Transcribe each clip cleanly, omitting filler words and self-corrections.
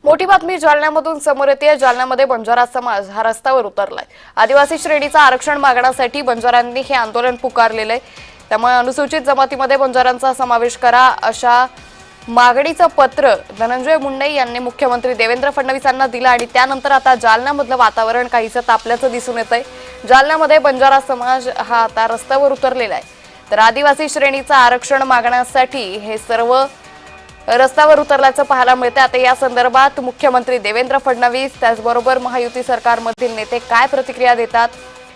मोठी बातमी जालन्यामधून समोर येते। जालन्यामध्ये बंजारा समाज हा रस्त्यावर उतरलाय। आदिवासी श्रेणीचं आरक्षण मागण्यासाठी बंजारांनी हे आंदोलन पुकारलेलं आहे। त्यामुळे अनुसूचित जमातीमध्ये बंजारांचा समावेश करा अशा मागणीचं पत्र धनंजय मुंडे यांनी मुख्यमंत्री देवेंद्र फडणवीसांना दिलं आणि त्यानंतर आता जालन्यामधलं वातावरण काहीसं तापल्याचं दिसून येतंय। जालन्यामध्ये बंजारा समाज हा आता रस्त्यावर उतरलेला आहे। तर आदिवासी श्रेणीचं आरक्षण मागण्यासाठी हे सर्व रस्त्यावर उतरल्याचं पाहायला मिळते। आता या संदर्भात मुख्यमंत्री देवेंद्र फडणवीस त्याचबरोबर महायुती सरकारमधील नेते काय प्रतिक्रिया देतात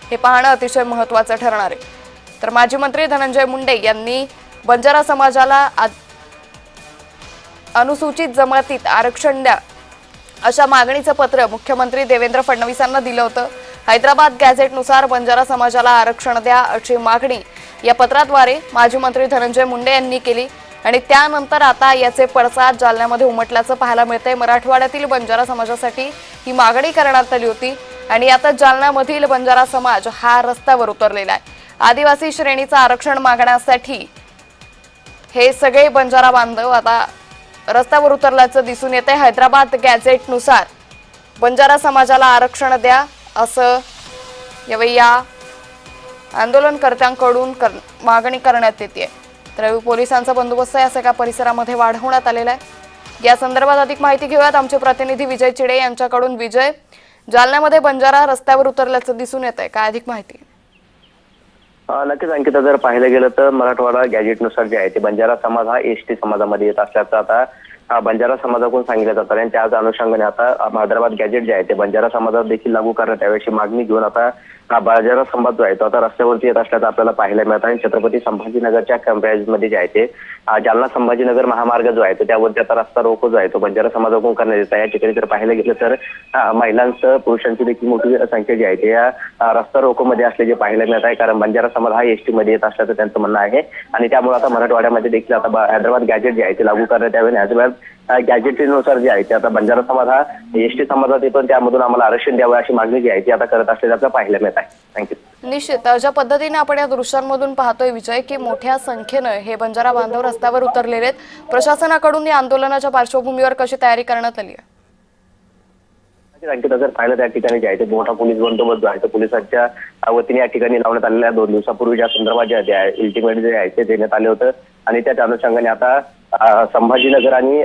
हे पाहणं अतिशय महत्त्वाचं ठरणार आहे। तर माजी मंत्री धनंजय मुंडे यांनी बंजारा समाजाला अनुसूचित जमातीत आरक्षण द्या अशा मागणीचं पत्र मुख्यमंत्री देवेंद्र फडणवीसांना दिलं होतं। हैदराबाद गॅझेटनुसार बंजारा समाजाला आरक्षण द्या अशी मागणी या पत्राद्वारे माजी मंत्री धनंजय मुंडे यांनी केली आणि त्यानंतर आता याचे पडसाद जालन्यामध्ये उमटल्याचं पाहायला मिळतंय। मराठवाड्यातील बंजारा समाजासाठी ही मागणी करण्यात आली होती आणि आता जालन्यामधील बंजारा समाज हा रस्त्यावर उतरलेला आहे। आदिवासी श्रेणीचं आरक्षण मागण्यासाठी हे सगळे बंजारा बांधव आता रस्त्यावर उतरल्याचं दिसून येतंय। हैदराबाद गॅझेटनुसार बंजारा समाजाला आरक्षण द्या असं यावेळी या आंदोलनकर्त्यांकडून मागणी करण्यात येते। तर पोलिसांचा बंदोबस्त या सगळ्या परिसरामध्ये वाढवण्यात आलेला आहे। या संदर्भात अधिक माहिती घेऊयात आमचे प्रतिनिधी विजय चिडे यांच्याकडून। विजय, जालन्यामध्ये बंजारा रस्त्यावर उतरल्याचं दिसून येतंय, काय अधिक माहिती? नक्कीच अंकिता, जर पाहिलं गेलं तर मराठवाडा गॅजेटनुसार जे आहे ते बंजारा समाज हा एसटी समाजामध्ये येत असल्याचं आता बंजारा समाजाकडून सांगितलं जातं आणि त्याच अनुषंगाने आता हैदराबाद गॅजेट जे आहे ते बंजारा समाजात देखील लागू करण्यात यावी अशी मागणी घेऊन आता बंजारा समाज जो आहे तो आता रस्त्यावरती येत असल्याचं आपल्याला पाहायला मिळतं आणि छत्रपती संभाजीनगरच्या कंपॅरिझनमध्ये जे आहे ते जालना संभाजीनगर महामार्ग जो आहे तो त्यावरती आता रस्ता रोको जो आहे तो बंजारा समाजाकडून करण्यात येत आहे। या ठिकाणी जर पाहिलं गेलं तर महिलांसह पुरुषांची देखील मोठी संख्या जी आहे ते या रस्ता रोकोमध्ये असल्याचे पाहायला मिळत आहे, कारण बंजारा समाज हा एसटी मध्ये येत असल्याचं त्यांचं म्हणणं आहे आणि त्यामुळे आता मराठवाड्यामध्ये देखील आता हैदराबाद गॅजेट जे आहे ते लागू करण्यात यावे आणि हैदराबाद गॅजेटनुसार जे आहे ते आता बंजारा समाज हा एसटी समाजात येतो त्यामधून आम्हाला आरक्षण द्यावं अशी मागणी जी आहे ती आता करत असल्याचं पाहायला मिळत आहे। थँक्यू। निश्चित ज्या पद्धतीने आपण या दृश्यांमधून पाहतोय विजय की मोठ्या संख्येनं हे बंजारा बांधव रस्त्यावर उतरलेले आहेत। प्रशासनाकडून या आंदोलनाच्या पार्श्वभूमीवर कशी तयारी करण्यात आली आहे? अंकिता, जर पाहिलं त्या ठिकाणी जे आहे ते मोठा पोलीस बंदोबस्त जो आहे तो पोलिसांच्या वतीने या ठिकाणी लावण्यात आलेल्या 2 दिवसापूर्वी ज्या संदर्भात जे आहे अल्टिमेट जे आहे ते देण्यात आले होतं आणि त्याच अनुषंगाने आता संभाजीनगर आणि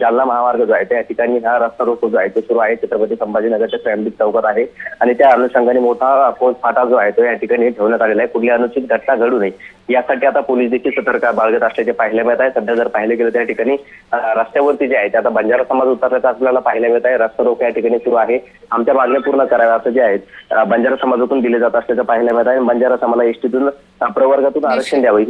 जालना महामार्ग जो आहे त्या ठिकाणी हा रस्ता रोको जो आहे तो सुरू आहे। छत्रपती संभाजीनगरच्या ट्रॅफिक चौकात आहे आणि त्या अनुषंगाने मोठा फौज फाटा जो आहे तो या ठिकाणी ठेवण्यात आलेला आहे। कुठली अनुचित घटना घडू नये यासाठी आता पोलीस देखील सतर्क बाळगत असल्याचे पाहायला मिळत आहे। सध्या जर पाहिलं गेलं त्या ठिकाणी रस्त्यावरती जे आहे ते आता बंजारा समाज उतरल्याचं आपल्याला पाहायला मिळत आहे। रस्ता रोको या ठिकाणी सुरू आहे। आमच्या मागण्या पूर्ण कराव्या असं जे आहेत बंजारा समाजातून दिले जात असल्याचं पाहायला मिळत आहे। बंजारा समाजाला एसटीतून प्रवर्गातून आरक्षण द्यावं